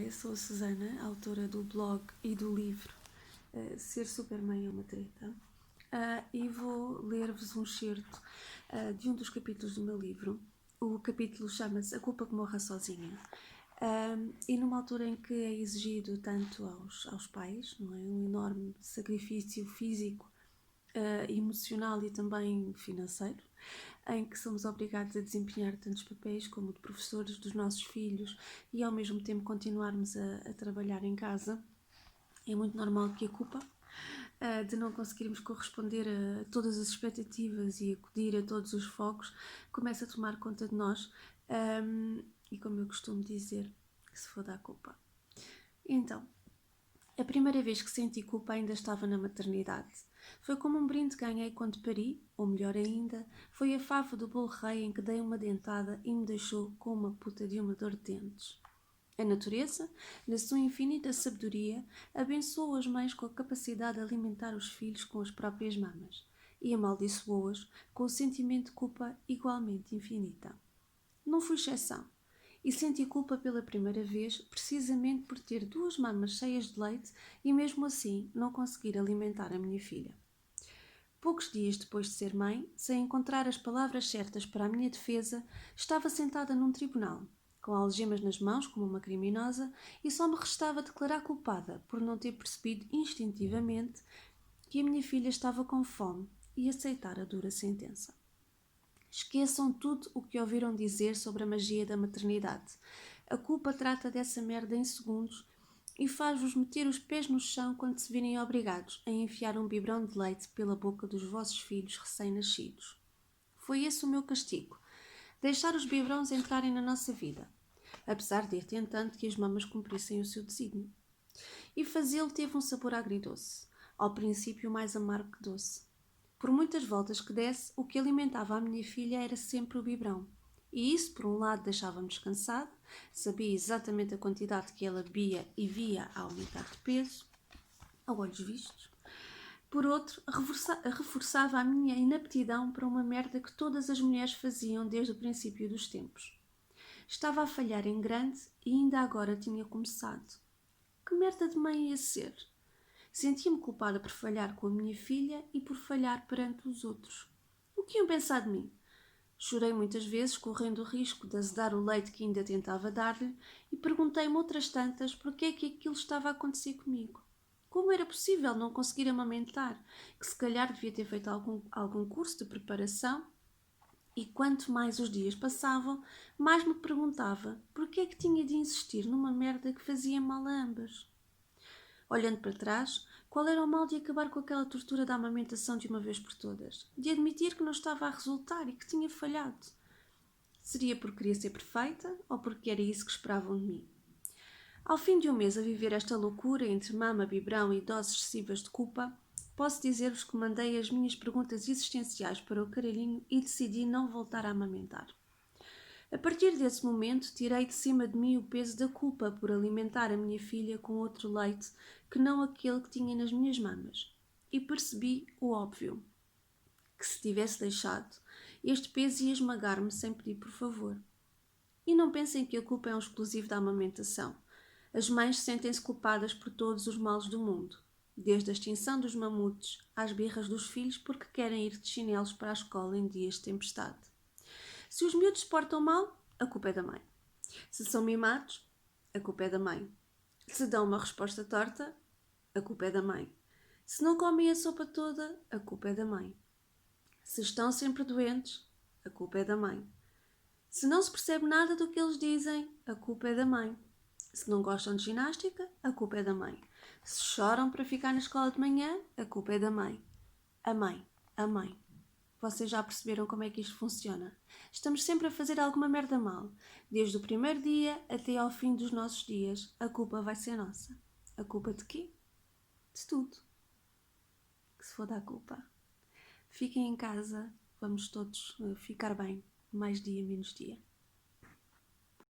eu sou a Susana, autora do blog e do livro Ser Supermãe é uma Treta, e vou ler-vos um excerto de um dos capítulos do meu livro. O capítulo chama-se A Culpa que Morra Sozinha. E numa altura em que é exigido tanto aos pais, não é? Um enorme sacrifício físico, emocional e também financeiro, em que somos obrigados a desempenhar tantos papéis como de professores dos nossos filhos e ao mesmo tempo continuarmos a trabalhar em casa, é muito normal que a culpa de não conseguirmos corresponder a todas as expectativas e acudir a todos os focos comece a tomar conta de nós, e como eu costumo dizer, que se foda a culpa. Então, a primeira vez que senti culpa ainda estava na maternidade. Foi como um brinde que ganhei quando pari, ou melhor ainda, foi a fava do bolo rei em que dei uma dentada e me deixou com uma puta de uma dor de dentes. A natureza, na sua infinita sabedoria, abençoou as mães com a capacidade de alimentar os filhos com as próprias mamas e amaldiçoou-as com o sentimento de culpa igualmente infinita. Não fui exceção. E senti culpa pela primeira vez precisamente por ter duas mamas cheias de leite e mesmo assim não conseguir alimentar a minha filha. Poucos dias depois de ser mãe, sem encontrar as palavras certas para a minha defesa, estava sentada num tribunal, com algemas nas mãos como uma criminosa, e só me restava declarar culpada por não ter percebido instintivamente que a minha filha estava com fome e aceitar a dura sentença. Esqueçam tudo o que ouviram dizer sobre a magia da maternidade. A culpa trata dessa merda em segundos e faz-vos meter os pés no chão quando se virem obrigados a enfiar um biberão de leite pela boca dos vossos filhos recém-nascidos. Foi esse o meu castigo. Deixar os biberões entrarem na nossa vida, apesar de ir tentando que as mamas cumprissem o seu desígnio. E fazê-lo teve um sabor agridoce, ao princípio mais amargo que doce. Por muitas voltas que desse, o que alimentava a minha filha era sempre o biberão. E isso, por um lado, deixava-me descansado, sabia exatamente a quantidade que ela bebia e via a aumentar de peso, a olhos vistos. Por outro, reforçava a minha inaptidão para uma merda que todas as mulheres faziam desde o princípio dos tempos. Estava a falhar em grande e ainda agora tinha começado. Que merda de mãe ia ser? Sentia-me culpada por falhar com a minha filha e por falhar perante os outros. O que iam pensar de mim? Chorei muitas vezes, correndo o risco de azedar o leite que ainda tentava dar-lhe, e perguntei-me outras tantas por que é que aquilo estava a acontecer comigo. Como era possível não conseguir amamentar? Que se calhar devia ter feito algum curso de preparação. E quanto mais os dias passavam, mais me perguntava por que é que tinha de insistir numa merda que fazia mal a ambas. Olhando para trás, qual era o mal de acabar com aquela tortura da amamentação de uma vez por todas? De admitir que não estava a resultar e que tinha falhado? Seria porque queria ser perfeita ou porque era isso que esperavam de mim? Ao fim de um mês a viver esta loucura entre mama, biberão e doses excessivas de culpa, posso dizer-vos que mandei as minhas perguntas existenciais para o caralhinho e decidi não voltar a amamentar. A partir desse momento, tirei de cima de mim o peso da culpa por alimentar a minha filha com outro leite que não aquele que tinha nas minhas mamas. E percebi o óbvio, que se tivesse deixado, este peso ia esmagar-me sem pedir por favor. E não pensem que a culpa é um exclusivo da amamentação. As mães sentem-se culpadas por todos os males do mundo, desde a extinção dos mamutes às birras dos filhos porque querem ir de chinelos para a escola em dias de tempestade. Se os miúdos se portam mal, a culpa é da mãe. Se são mimados, a culpa é da mãe. Se dão uma resposta torta, a culpa é da mãe. Se não comem a sopa toda, a culpa é da mãe. Se estão sempre doentes, a culpa é da mãe. Se não se percebe nada do que eles dizem, a culpa é da mãe. Se não gostam de ginástica, a culpa é da mãe. Se choram para ficar na escola de manhã, a culpa é da mãe. A mãe, a mãe. Vocês já perceberam como é que isto funciona? Estamos sempre a fazer alguma merda mal. Desde o primeiro dia até ao fim dos nossos dias, a culpa vai ser nossa. A culpa de quê? De tudo. Que se foda a culpa. Fiquem em casa, vamos todos ficar bem. Mais dia, menos dia.